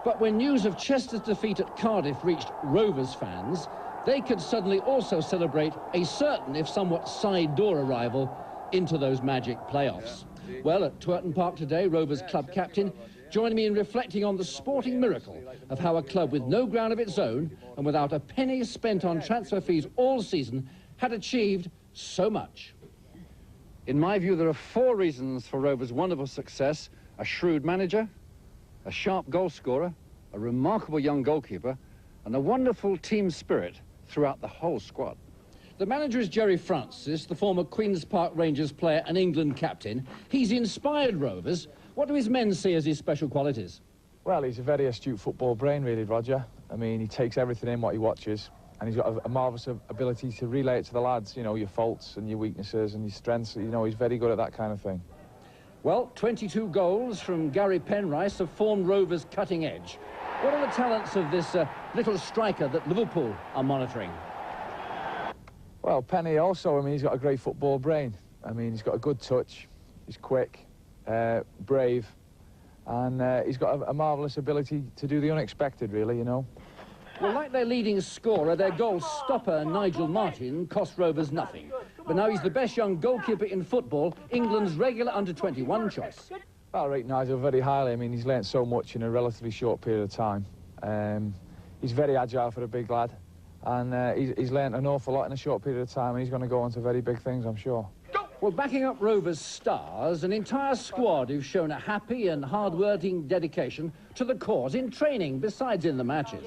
But when news of Chester's defeat at Cardiff reached Rovers fans, they could suddenly also celebrate a certain, if somewhat side-door arrival into those magic playoffs. Well, at Twerton Park today, Rovers club captain joined me in reflecting on the sporting miracle of how a club with no ground of its own and without a penny spent on transfer fees all season had achieved so much. In my view, there are 4 reasons for Rovers' wonderful success: a shrewd manager, a sharp goal scorer, a remarkable young goalkeeper, and a wonderful team spirit throughout the whole squad. The manager is Jerry Francis, the former Queen's Park Rangers player and England captain. He's inspired Rovers. What do his men see as his special qualities? Well, he's a very astute football brain, really, Roger. I mean, he takes everything in what he watches, and he's got a marvellous ability to relay it to the lads, you know, your faults and your weaknesses and your strengths. You know, he's very good at that kind of thing. Well, 22 goals from Gary Penrice have formed Rovers' cutting edge. What are the talents of this little striker that Liverpool are monitoring? Well, Penny also, I mean, he's got a great football brain. I mean, he's got a good touch, he's quick, brave, and he's got a marvellous ability to do the unexpected, really, you know. Well, like their leading scorer, their goal stopper, Nigel Martin, cost Rovers nothing. But now he's the best young goalkeeper in football, England's regular under-21 choice. I rate Nigel very highly. I mean, he's learnt so much in a relatively short period of time. He's very agile for a big lad, and he's learnt an awful lot in a short period of time, and he's going to go on to very big things, I'm sure. Well, backing up Rovers' stars, an entire squad who've shown a happy and hard-working dedication to the cause in training, besides in the matches.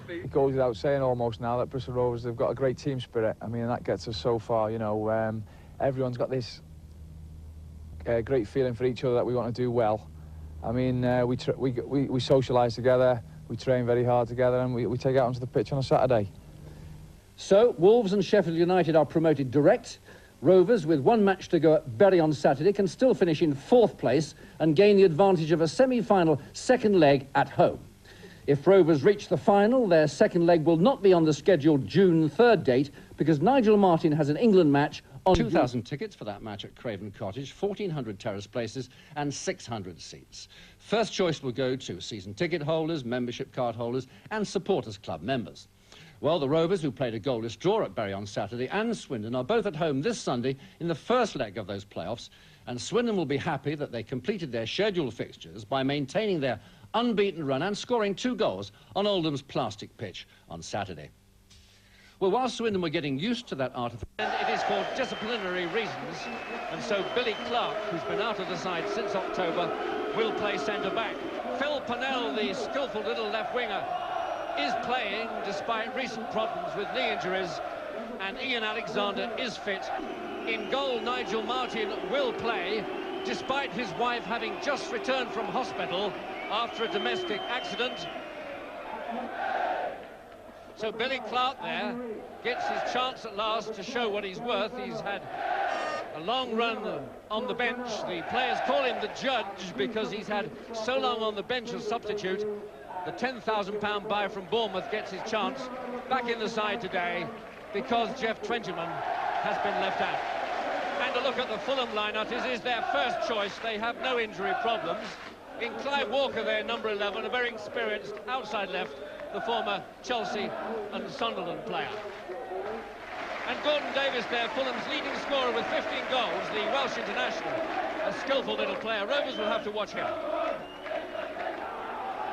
It goes without saying almost now that Bristol Rovers, they've got a great team spirit. I mean, that gets us so far, you know. Everyone's got this great feeling for each other that we want to do well. I mean, we socialise together, we train very hard together, and we take out onto the pitch on a Saturday. So, Wolves and Sheffield United are promoted direct. Rovers, with 1 match to go at Bury on Saturday, can still finish in 4th place and gain the advantage of a semi-final second leg at home. If Rovers reach the final, their second leg will not be on the scheduled June 3rd date because Nigel Martin has an England match on 2,000 tickets for that match at Craven Cottage, 1,400 terrace places and 600 seats. First choice will go to season ticket holders, membership card holders and supporters club members. Well, the Rovers, who played a goalless draw at Bury on Saturday, and Swindon are both at home this Sunday in the first leg of those playoffs, and Swindon will be happy that they completed their scheduled fixtures by maintaining their unbeaten run and scoring 2 goals on Oldham's plastic pitch on Saturday. Well, while Swindon were getting used to that artificial... And it is for disciplinary reasons, and so Billy Clark, who's been out of the side since October, will play centre-back. Phil Purnell, the skillful little left-winger, is playing despite recent problems with knee injuries, and Ian Alexander is fit. In goal, Nigel Martin will play despite his wife having just returned from hospital after a domestic accident. So Billy Clark there gets his chance at last to show what he's worth. He's had a long run on the bench. The players call him the judge because he's had so long on the bench as substitute. The £10,000 buy from Bournemouth gets his chance back in the side today because Jeff Twentyman has been left out. And a look at the Fulham lineup, it is their first choice. They have no injury problems. In Clive Walker, their number 11, a very experienced outside left, the former Chelsea and Sunderland player. And Gordon Davis there, Fulham's leading scorer with 15 goals, the Welsh international, a skillful little player. Rovers will have to watch him.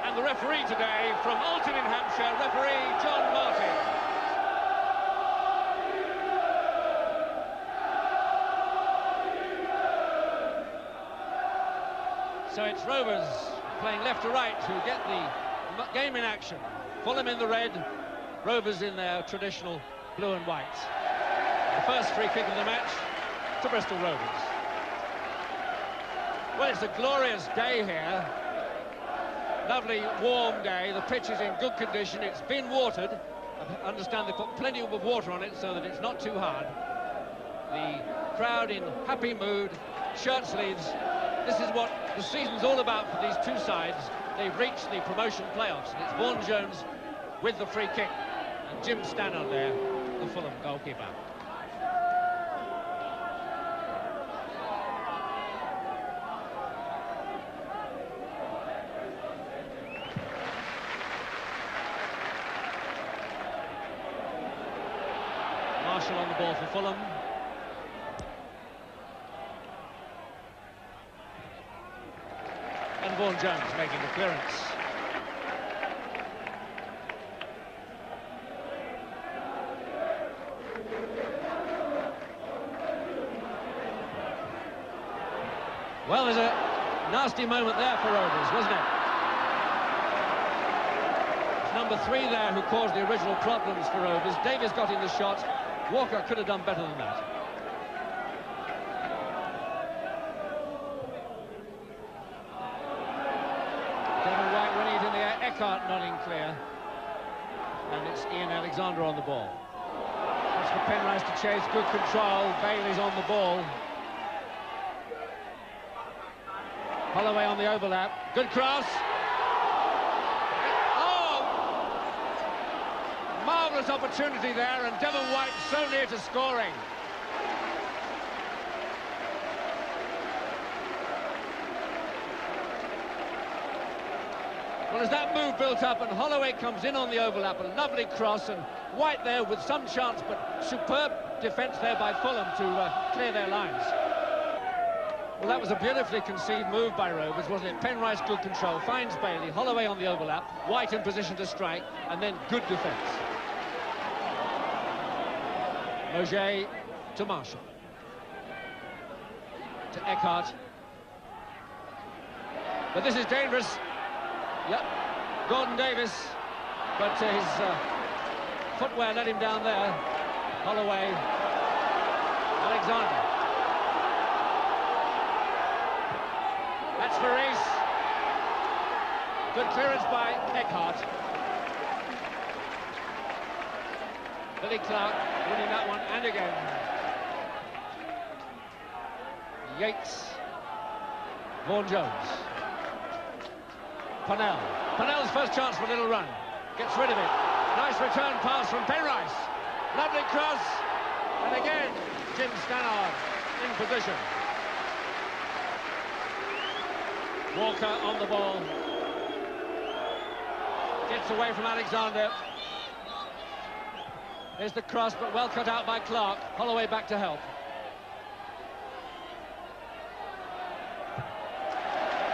And the referee today, from Alton in Hampshire, referee John Martin. So it's Rovers playing left to right who get the game in action. Fulham in the red, Rovers in their traditional blue and white. The first free kick of the match to Bristol Rovers. Well, it's a glorious day here. Lovely warm day. The pitch is in good condition. It's been watered. I understand they've put plenty of water on it so that it's not too hard. The crowd in happy mood, shirt sleeves. This is what the season's all about for these two sides. They've reached the promotion playoffs, and it's Vaughan Jones with the free kick, and Jim Stannard there, the Fulham goalkeeper. Marshall on the ball for Fulham. And Vaughan Jones making the clearance. Well, there's a nasty moment there for Rovers, wasn't it? It's number 3 there who caused the original problems for Rovers. Davies got in the shot. Walker could have done better than that. Devon White winning it in the air. Eckhart nodding clear. And it's Ian Alexander on the ball. That's for Penrice to chase. Good control. Bailey's on the ball. Holloway on the overlap. Good cross. Oh! Marvellous opportunity there, and Devon White so near to scoring. Well, as that move built up and Holloway comes in on the overlap, a lovely cross, and White there with some chance, but superb defence there by Fulham to clear their lines. Well, that was a beautifully conceived move by Rovers, wasn't it? Penrice, good control, finds Bailey, Holloway on the overlap, White in position to strike, and then good defence. Moget to Marshall. To Eckhart. But this is dangerous. Yep, Gordon Davis, but his footwear let him down there. Holloway, Alexander. That's for Rees. Good clearance by Eckhart. Billy Clark winning that one, and again. Yates. Vaughan Jones. Purnell's first chance for a little run. Gets rid of it. Nice return pass from Penrice. Lovely cross. And again, Jim Stannard in position. Walker on the ball. Gets away from Alexander. There's the cross, but well cut out by Clark. Holloway back to help.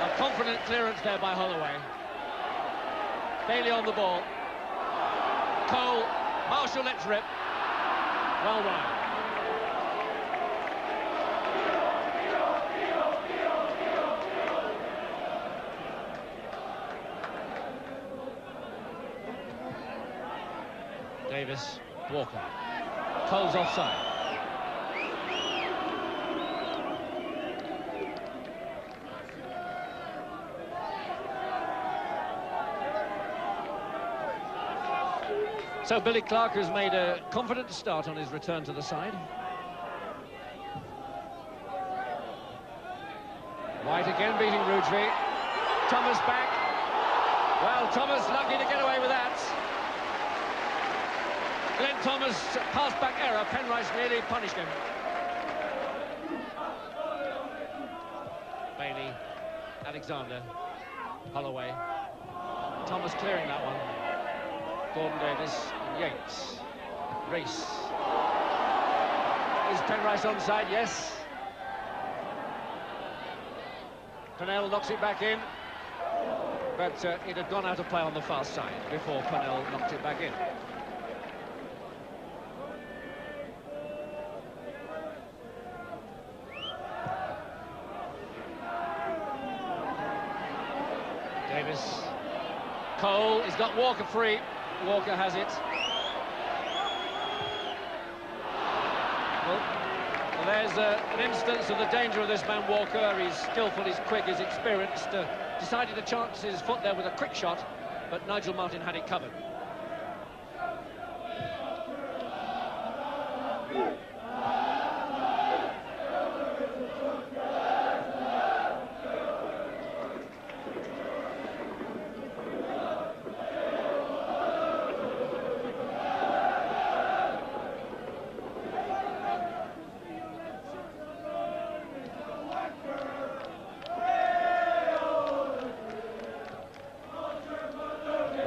A confident clearance there by Holloway. Bailey on the ball. Cole. Marshall lets rip. Well wide. Davis, Walker. Cole's offside. So Billy Clark has made a confident start on his return to the side. White again beating Rudry. Thomas back. Well, Thomas lucky to get away with that. Glenn Thomas, pass-back error. Penrice nearly punished him. Bailey, Alexander, Holloway. Thomas clearing that one. Gordon Davis, Yates, Rees. Is Penrice onside? Yes. Purnell knocks it back in, but it had gone out of play on the far side before Purnell knocked it back in. Davis. Cole, he's got Walker free. Walker has it. Well, there's an instance of the danger of this man Walker. He's skillful, he's quick, he's experienced. Decided to chance his foot there with a quick shot, but Nigel Martin had it covered.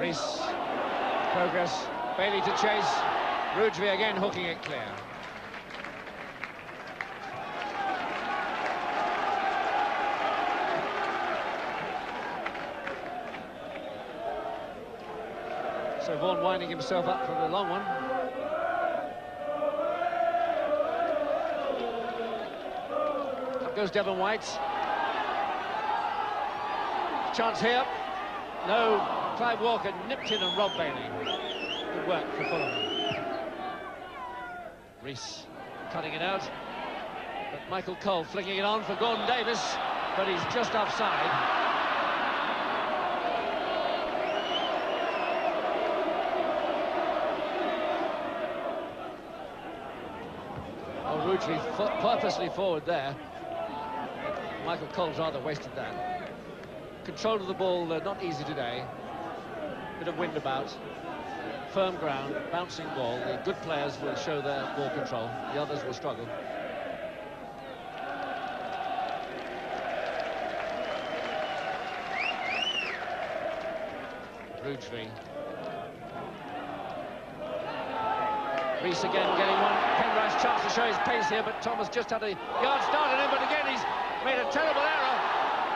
Rees, progress, Bailey to chase, Rudry again hooking it clear. So Vaughan winding himself up for the long one. Up goes Devon White. Chance here. No, Clive Walker nipped in and robbed Bailey. Good work for Fulham. Rees cutting it out. But Michael Cole flicking it on for Gordon Davis, but he's just offside. Oh, Rudgley purposely forward there. Michael Cole's rather wasted that. Control of the ball, not easy today. Bit of wind about. Firm ground, bouncing ball. The good players will show their ball control. The others will struggle. Rudgley. Rees again getting one. Penrice chance to show his pace here, but Thomas just had a yard start on him, but again he's made a terrible error.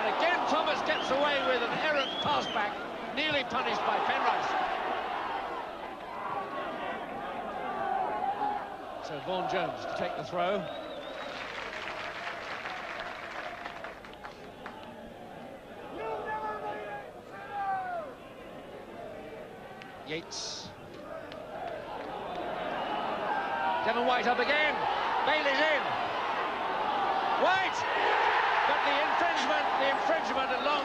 And again Thomas gets away with an errant pass back, nearly punished by Penrice. So Vaughan Jones to take the throw. Yates. Devon White up again. Bailey's in. White! But the infringement had long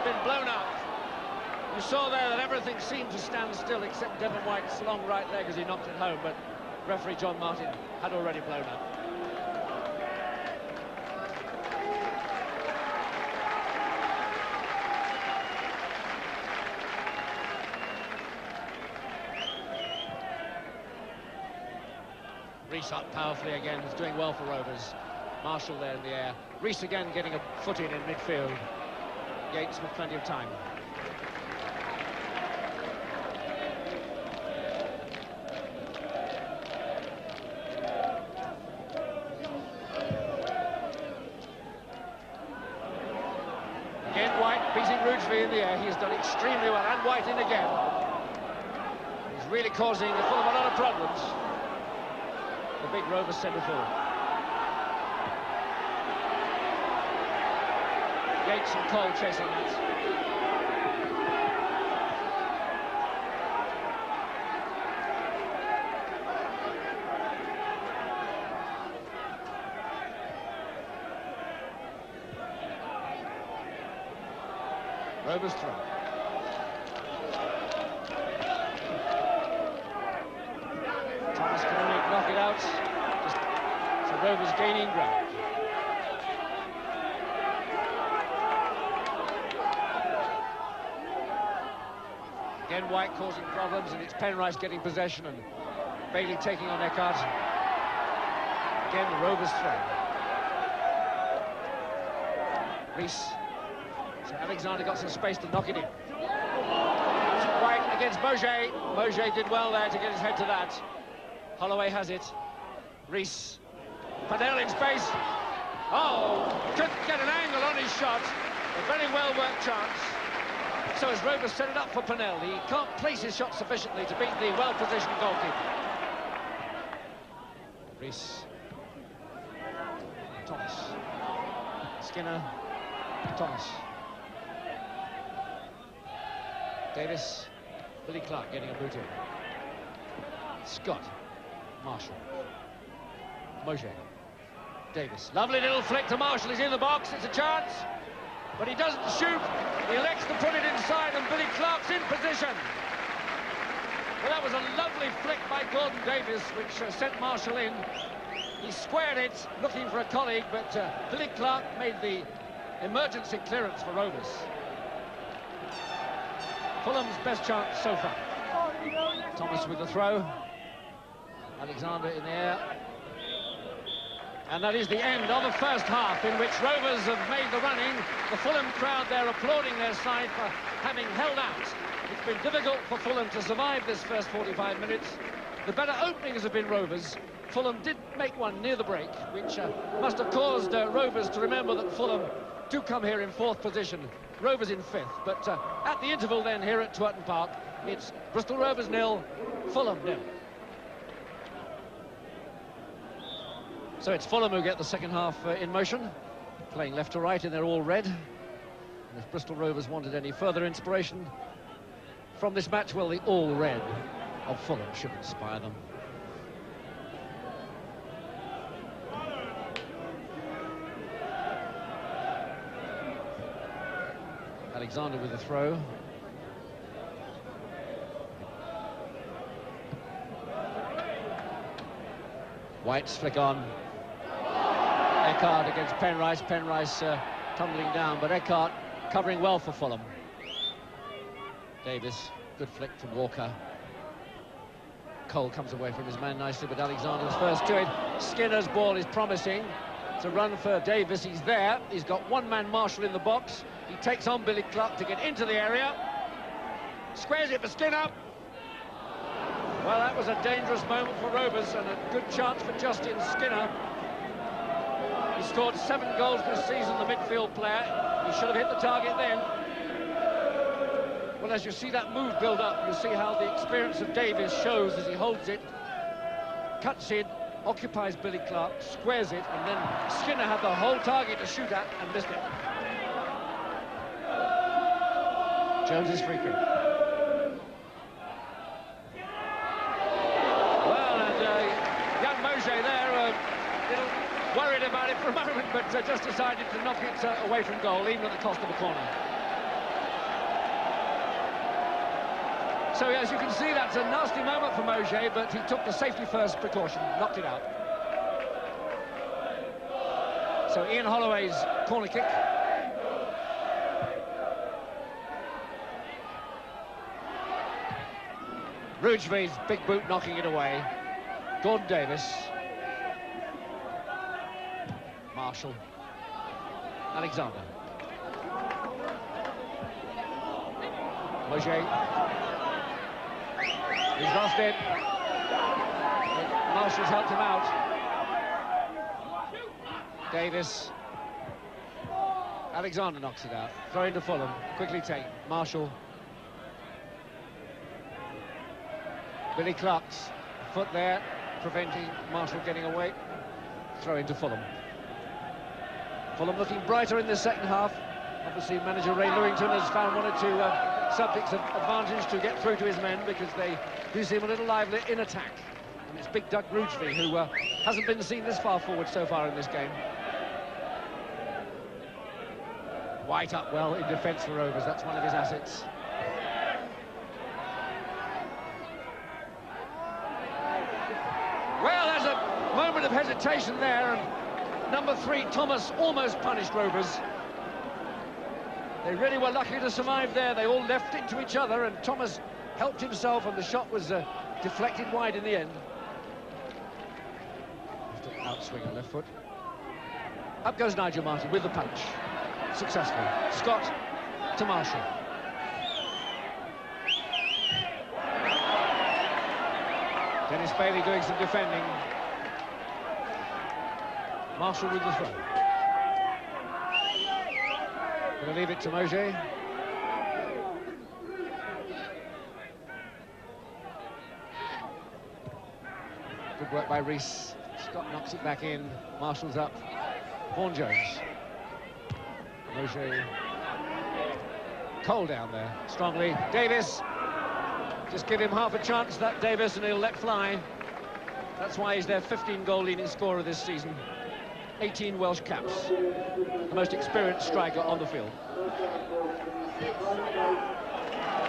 been blown up. You saw there that everything seemed to stand still except Devon White's long right leg as he knocked it home, but referee John Martin had already blown up. Rees up powerfully again, is doing well for Rovers. Marshall there in the air. Rees again getting a foot in midfield. Yates with plenty of time. Again White beating Rudgley in the air. He has done extremely well, and White in again. He's really causing the Fulham a lot of problems. The big Rovers centre forward. Yates and Cole chasing that. Rovers throw. Thomas can only knock it out. So Rovers gaining ground. Again White causing problems, and it's Penrice getting possession and Bailey taking on Eckhart. Again the Rovers throw. Rees. So Alexander got some space to knock it in. White against Mauger. Mauger did well there to get his head to that. Holloway has it. Rees. Panel in space. Oh, couldn't get an angle on his shot. A very well-worked chance. So as Rovers set it up for Panel, he can't place his shot sufficiently to beat the well-positioned goalkeeper. Rees. Thomas. Skinner. Thomas. Davis. Billy Clark getting a boot in. Scott. Marshall. Mauger. Davis. Lovely little flick to Marshall. He's in the box. It's a chance. But he doesn't shoot. He elects to put it inside, and Billy Clark's in position. Well, that was a lovely flick by Gordon Davis, which sent Marshall in. He squared it, looking for a colleague, but Billy Clark made the emergency clearance for Rovers. Fulham's best chance so far. Thomas with the throw. Alexander in the air. And that is the end of the first half, in which Rovers have made the running. The Fulham crowd there applauding their side for having held out. It's been difficult for Fulham to survive this first 45 minutes. The better openings have been Rovers. Fulham did make one near the break, which must have caused Rovers to remember that Fulham do come here in fourth position. Rovers in fifth. But at the interval then here at Twerton Park, It's Bristol Rovers 0, Fulham 0. So it's Fulham who get the second half in motion, playing left to right, and they're all red. And if Bristol Rovers wanted any further inspiration from this match, well, the all red of Fulham should inspire them. Alexander with the throw. White's flick on. Eckhart against Penrice. Penrice tumbling down, but Eckhart covering well for Fulham. Davis, good flick from Walker. Cole comes away from his man nicely, but Alexander's first to it. Skinner's ball is promising. It's a run for Davis. He's there. He's got one-man Marshall in the box. He takes on Billy Clark to get into the area. Squares it for Skinner. Well, that was a dangerous moment for Rovers and a good chance for Justin Skinner. He scored 7 goals this season, the midfield player. He should have hit the target then. Well, as you see that move build up, you see how the experience of Davis shows as he holds it, cuts in, occupies Billy Clark, squares it, and then Skinner had the whole target to shoot at and missed it. Jones's free kick. Well, and young Mojé there, little worried about it for a moment, but just decided to knock it away from goal, even at the cost of a corner. So as you can see, that's a nasty moment for Mojé, but he took the safety-first precaution, knocked it out. So Ian Holloway's corner kick. Rougeve's big boot knocking it away. Gordon Davis. Marshall. Alexander. Mojé. He's lost it. Marshall's helped him out. Davis. Alexander knocks it out. Throw into Fulham. Quickly take. Marshall. Billy Clark's foot there, preventing Marshall getting away. Throw into Fulham. Fulham looking brighter in the second half. Obviously, manager Ray Lewington has found one or two subjects of advantage to get through to his men, because they do seem a little lively in attack. And it's Big Doug Rougevie, who hasn't been seen this far forward so far in this game. White up well in defence for Rovers. That's one of his assets. Well, there's a moment of hesitation there, and number 3, Thomas, almost punished Rovers. They really were lucky to survive there. They all left it to each other, and Thomas helped himself, and the shot was deflected wide in the end. Outswing on left foot. Up goes Nigel Martin with the punch. Successful. Scott to Marshall. Dennis Bailey doing some defending. Marshall with the throw. Going to leave it to Mojé. Good work by Rees. Scott knocks it back in. Marshall's up. Vaughan Jones. Mojé. Cole down there, strongly. Davis. Just give him half a chance, that Davis, and he'll let fly. That's why he's their 15-goal leading scorer this season. 18 Welsh caps. The most experienced striker on the field.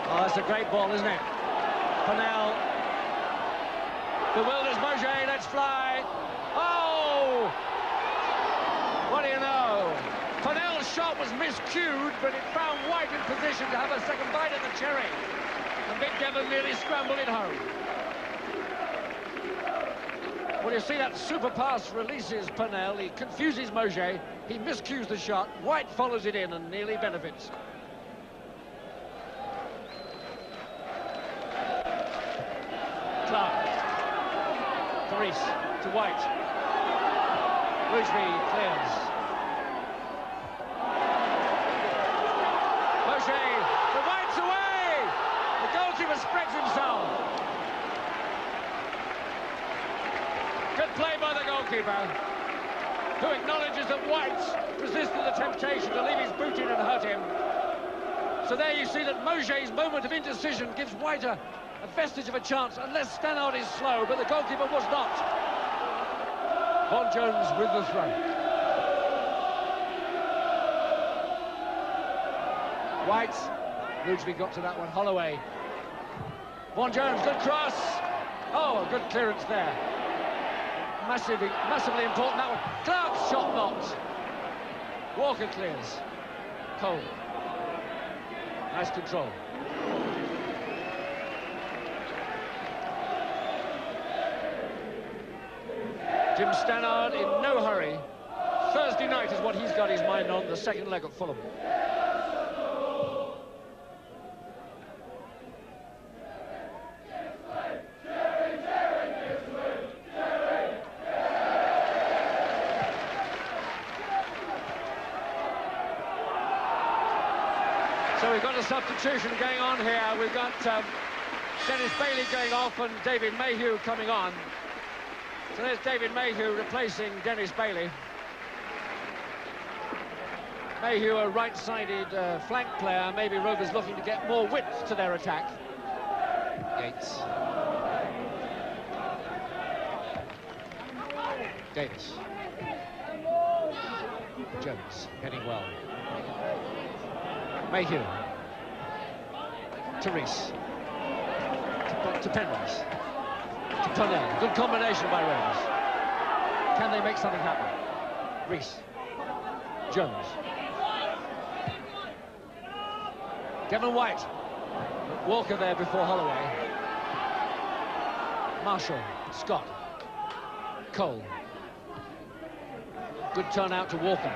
Oh, that's a great ball, isn't it? Purnell. Bewilders Mojé, let's fly. Oh! What do you know? Purnell's shot was miscued, but it found White in position to have a second bite at the cherry. And Big Devon nearly scrambled it home. Well, you see that super pass releases Purnell. He confuses Mojé. He miscues the shot. White follows it in and nearly benefits. Clark. To Rees. To White. Rougevie clears. Mojé. The White's away! The goalkeeper spreads himself. Good play by the goalkeeper, who acknowledges that White resisted the temptation to leave his boot in and hurt him. So there you see that Mauger's moment of indecision gives White a vestige of a chance, unless Stannard is slow, but the goalkeeper was not. Vaughan Jones with the throw. White, Rougeley got to that one, Holloway. Vaughan Jones, good cross. Oh, a good clearance there. Massively important, that one. Clark's shot blocked. Walker clears. Cole. Nice control. Jim Stannard in no hurry. Thursday night is what he's got his mind on, the second leg at Fulham. So we've got a substitution going on here. We've got Dennis Bailey going off and David Mayhew coming on. So there's David Mayhew replacing Dennis Bailey. Mayhew, a right-sided flank player. Maybe Rovers looking to get more width to their attack. Gates. Davis. Jones heading well. Mayhew. To Rees. To Penrose. To Tonnell. Good combination by Rovers. Can they make something happen? Rees. Jones. Devon White. Walker there before Holloway. Marshall. Scott. Cole. Good turn out to Walker.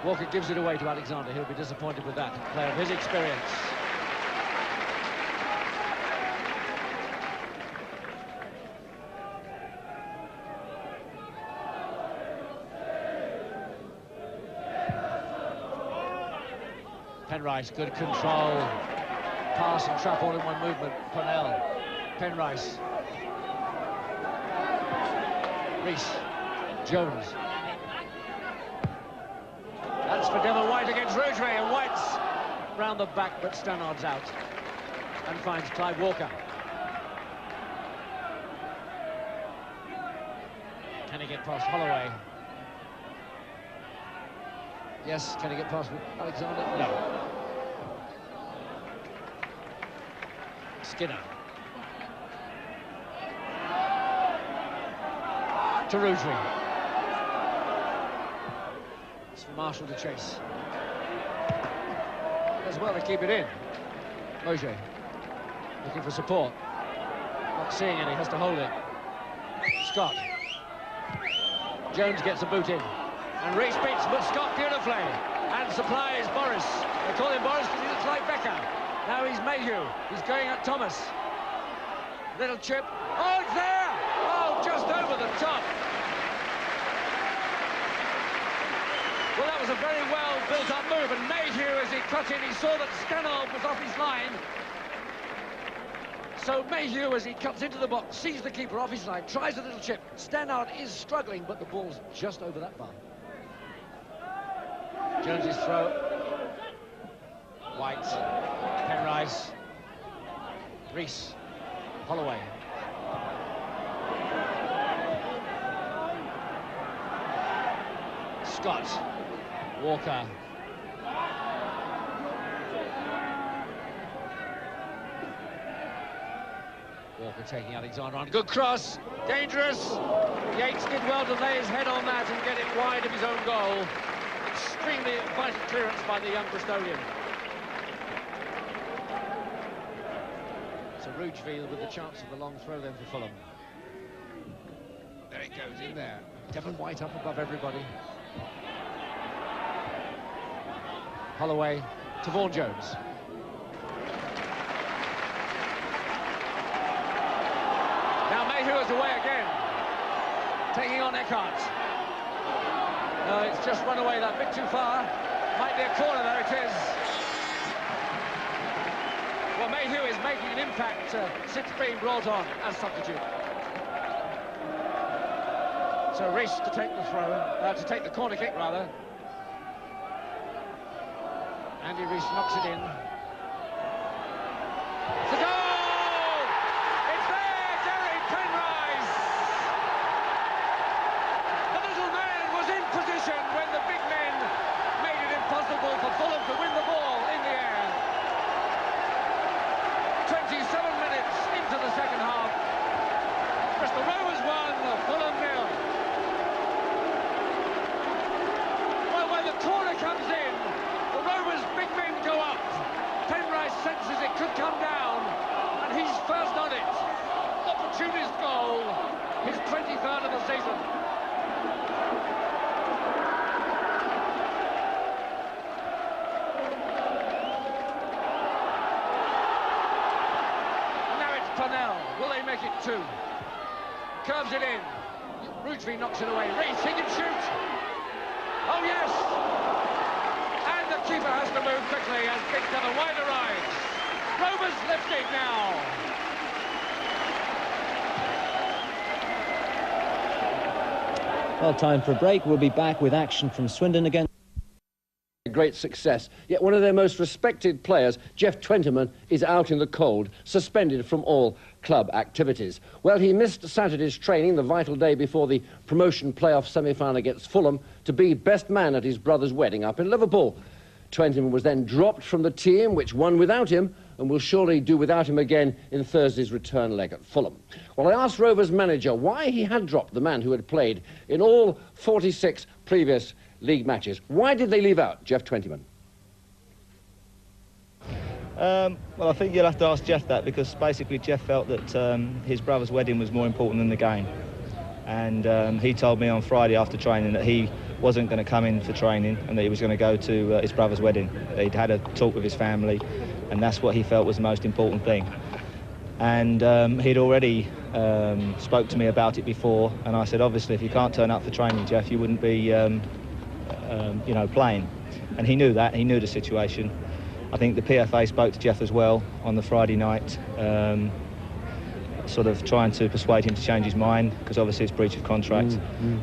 Walker gives it away to Alexander. He'll be disappointed with that. Player of his experience. Penrice, good control. Pass and trap all in one movement. Purnell. Penrice. Rees. Jones. That's for Devon White against Rougeley, and White's round the back, but Stannard's out and finds Clive Walker. Can he get past Holloway? Yes, can he get past Alexander? No. Skinner. To Rougeley. It's for Marshall to chase. As well to keep it in. Mauger looking for support. Not seeing any, has to hold it. Scott. Jones gets a boot in. And Rees beats Scott beautifully. And supplies Boris. They call him Boris because he looks like Becker. Now he's Mayhew. He's going at Thomas. Little chip. Oh, it's there! Oh, just over the top. Well, that was a very well built-up move, and Mayhew, as he cut in, he saw that Stannard was off his line. So Mayhew, as he cuts into the box, sees the keeper off his line, tries a little chip. Stannard is struggling, but the ball's just over that bar. Jones's throw. White. Penrice. Rees. Holloway. Scott. Walker. Walker taking Alexander on. Good cross. Dangerous. Yates did well to lay his head on that and get it wide of his own goal. Extremely vital clearance by the young Bristolian. So Rougeley with the chance of the long throw then for Fulham. There it goes in there. Devon White up above everybody. Holloway to Vaughan Jones. Now Mayhew is away again. Taking on Eckhart. No, it's just run away that bit too far. Might be a corner, there it is. Well, Mayhew is making fact, since being brought on as substitute. So Reece to take the throw, to take the corner kick rather. Andy Reece knocks it in. It's a goal! It's there, Gary Penrice! The little man was in position when the big men made it impossible for Fulham to win the ball in the air. 27 minutes into the second half. Bristol Rovers 1, Fulham 0. Well, when the corner comes in, the Rovers' big men go up. Penrice senses it could come down, and he's first on it. Opportunist goal, his 23rd of the season. Now it's Purnell. Will they make it 2? Curves it in. Rougerie knocks it away. Reece, he can shoot. Oh, yes! And the keeper has to move quickly as Big Devon White arrives. Rovers lifting now. Well, time for a break. We'll be back with action from Swindon again. Great success. Yet one of their most respected players, Jeff Twentyman, is out in the cold, suspended from all club activities. Well, he missed Saturday's training, the vital day before the promotion playoff semi-final against Fulham, to be best man at his brother's wedding up in Liverpool. Twentyman was then dropped from the team, which won without him, and will surely do without him again in Thursday's return leg at Fulham. Well, I asked Rovers manager why he had dropped the man who had played in all 46 previous league matches. Why did they leave out Jeff Twentyman? Well, I think you'll have to ask Jeff that, because basically Jeff felt that his brother's wedding was more important than the game. And he told me on Friday after training that he wasn't going to come in for training and that he was going to go to his brother's wedding. He'd had a talk with his family, and that's what he felt was the most important thing. And he'd already spoke to me about it before, and I said, obviously, if you can't turn up for training, Jeff, you wouldn't be you know, playing. And he knew that, he knew the situation. I think the PFA spoke to Jeff as well on the Friday night, sort of trying to persuade him to change his mind, because obviously it's breach of contract.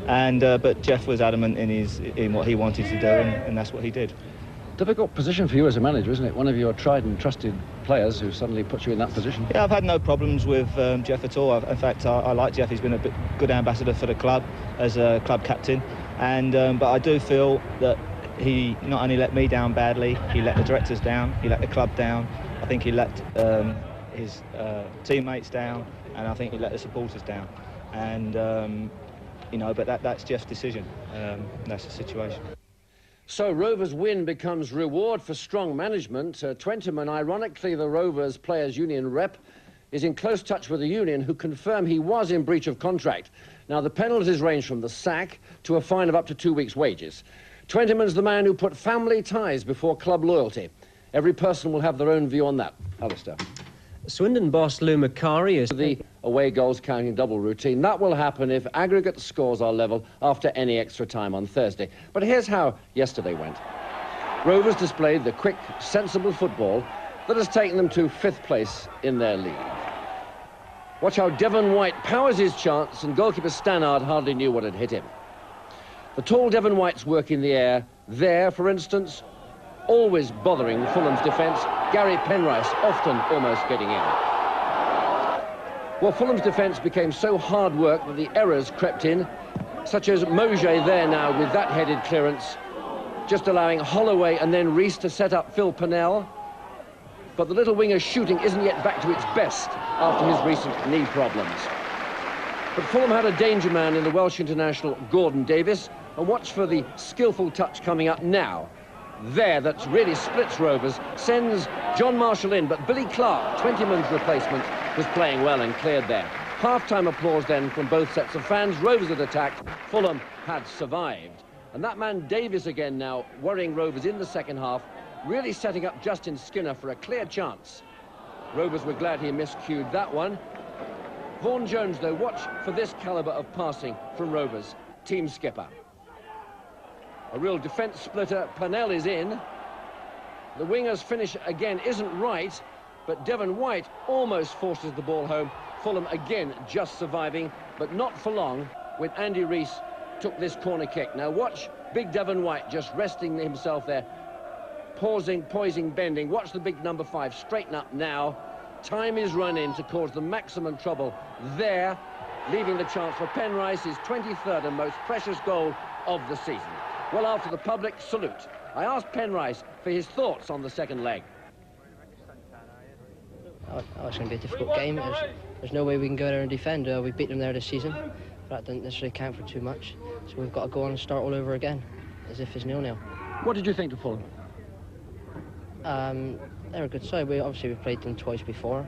And but Jeff was adamant in what he wanted to do, and that's what he did. Difficult position for you as a manager, isn't it? One of your tried and trusted players who suddenly puts you in that position. Yeah, I've had no problems with Jeff at all. In fact, I like Jeff. He's been a good ambassador for the club as a club captain. And but I do feel that he not only let me down badly, he let the directors down, he let the club down. I think he let his teammates down, and I think he let the supporters down. And you know, but that's Jeff's decision. That's the situation. So Rovers' win becomes reward for strong management. Twentyman, ironically, the Rovers Players' Union rep, is in close touch with the union, who confirm he was in breach of contract. Now, the penalties range from the sack to a fine of up to 2 weeks' wages. Twentyman's the man who put family ties before club loyalty. Every person will have their own view on that. Alistair. Swindon boss Lou Macari is The away goals counting double routine. That will happen if aggregate scores are level after any extra time on Thursday. But here's how yesterday went. Rovers displayed the quick, sensible football that has taken them to 5th place in their league. Watch how Devon White powers his chance, and goalkeeper Stannard hardly knew what had hit him. The tall Devon White's work in the air, there, for instance, always bothering Fulham's defence. Gary Penrice often almost getting in. Well, Fulham's defence became so hard work that the errors crept in, such as Mojé there now with that headed clearance, just allowing Holloway and then Reece to set up Phil Purnell. But the little winger's shooting isn't yet back to its best after his recent knee problems. But Fulham had a danger man in the Welsh international Gordon Davis, and watch for the skillful touch coming up now. There, that really splits Rovers, sends John Marshall in, but Billy Clark, Twentyman's replacement, was playing well and cleared there. Half-time applause then from both sets of fans. Rovers had attacked, Fulham had survived. And that man Davis again now worrying Rovers in the second half, really setting up Justin Skinner for a clear chance. Rovers were glad he miscued that one. Vaughan Jones, though, watch for this calibre of passing from Rovers, team skipper. A real defence splitter. Purnell is in. The winger's finish again isn't right, but Devon White almost forces the ball home. Fulham again just surviving, but not for long when Andy Rees took this corner kick. Now watch big Devon White just resting himself there, pausing, poising, bending. Watch the big number 5 straighten up now. Time is run in to cause the maximum trouble there, leaving the chance for Penrice, his 23rd and most precious goal of the season. Well, after the public salute, I asked Penrice for his thoughts on the second leg. Oh, it's going to be a difficult game. There's no way we can go there and defend. We beat them there this season. That didn't necessarily count for too much. So we've got to go on and start all over again, as if it's 0-0. What did you think to Fulham? They're a good side. We've played them twice before.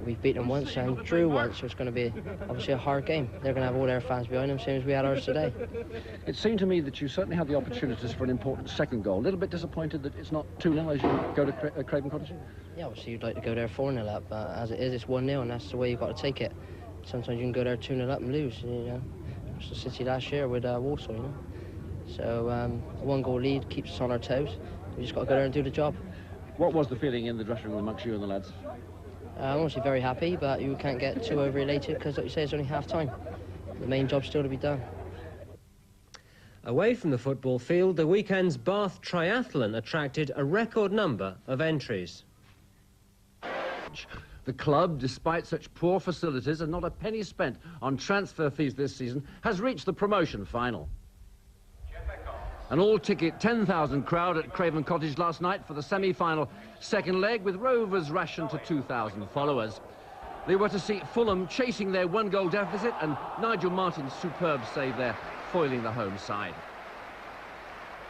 We've beaten them once and drew once, so it's going to be obviously a hard game. They're going to have all their fans behind them, same as we had ours today. It seemed to me that you certainly had the opportunities for an important second goal. A little bit disappointed that it's not 2-0 as you go to Craven Cottage? Yeah, obviously you'd like to go there 4-0 up, but as it is, it's 1-0, and that's the way you've got to take it. Sometimes you can go there 2-0 up and lose, you know. It's the City last year with Walsall, you know. So a 1-goal lead keeps us on our toes. We just got to go there and do the job. What was the feeling in the dressing room amongst you and the lads? I'm obviously very happy, but you can't get too over-elated because, like you say, it's only half-time. The main job's still to be done. Away from the football field, the weekend's Bath Triathlon attracted a record number of entries. The club, despite such poor facilities and not a penny spent on transfer fees this season, has reached the promotion final. An all-ticket 10,000 crowd at Craven Cottage last night for the semi-final second leg, with Rovers rationed to 2,000 followers. They were to see Fulham chasing their 1-goal deficit and Nigel Martin's superb save there, foiling the home side.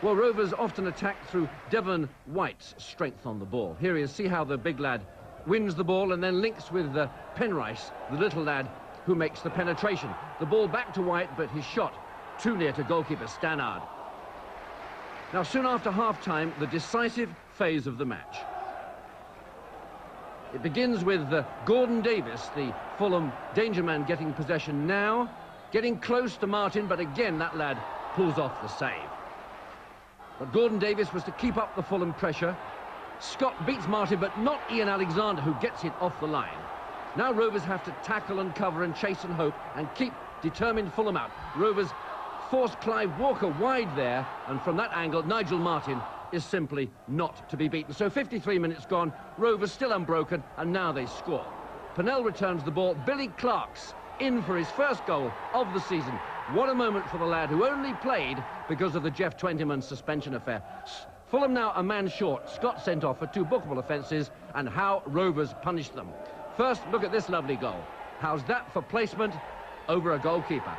Well, Rovers often attack through Devon White's strength on the ball. Here he is, see how the big lad wins the ball and then links with Penrice, the little lad who makes the penetration. The ball back to White, but his shot too near to goalkeeper Stannard. Now, soon after half-time, the decisive phase of the match. It begins with Gordon Davis, the Fulham danger man, getting possession now, getting close to Martin, but again that lad pulls off the save. But Gordon Davis was to keep up the Fulham pressure. Scott beats Martin, but not Ian Alexander, who gets it off the line. Now Rovers have to tackle and cover and chase and hope and keep determined Fulham out. Rovers force Clive Walker wide there, and from that angle, Nigel Martin is simply not to be beaten. So 53 minutes gone, Rovers still unbroken, and now they score. Purnell returns the ball. Billy Clark's in for his first goal of the season. What a moment for the lad who only played because of the Jeff Twentyman suspension affair. Fulham now a man short. Scott sent off for 2 bookable offences, and how Rovers punished them. First, look at this lovely goal. How's that for placement over a goalkeeper?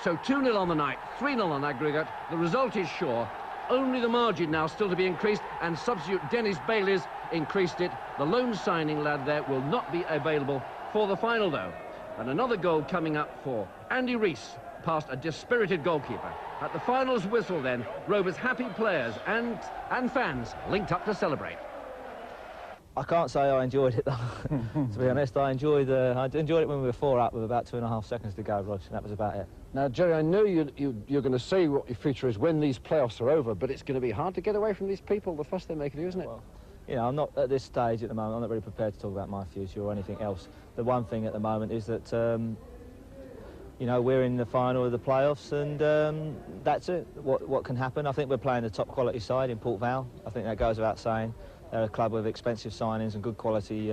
So 2-0 on the night, 3-0 on aggregate. The result is sure. Only the margin now still to be increased, and substitute Dennis Bayliss increased it. The loan signing lad there will not be available for the final, though. And another goal coming up for Andy Rees, past a dispirited goalkeeper. At the finals whistle then, Rovers' happy players and fans linked up to celebrate. I can't say I enjoyed it, though. To be honest, I enjoyed it when we were 4 up with about 2.5 seconds to go, Rog, and that was about it. Now, Jerry, I know you're going to say what your future is when these playoffs are over, but it's going to be hard to get away from these people, the fuss they make of you, isn't it? Well, you know, I'm not at this stage at the moment. I'm not really prepared to talk about my future or anything else. The one thing at the moment is that, you know, we're in the final of the playoffs, and that's it. What can happen? I think we're playing the top quality side in Port Vale. I think that goes without saying. They're a club with expensive signings and good quality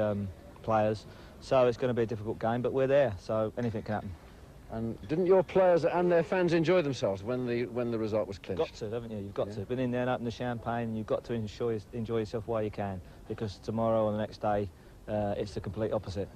players, so it's going to be a difficult game, but we're there, so anything can happen. And didn't your players and their fans enjoy themselves when the result was clinched? You've got to, haven't you? You've got to. Been in there and opened the champagne, and you've got to enjoy yourself while you can, because tomorrow or the next day, it's the complete opposite.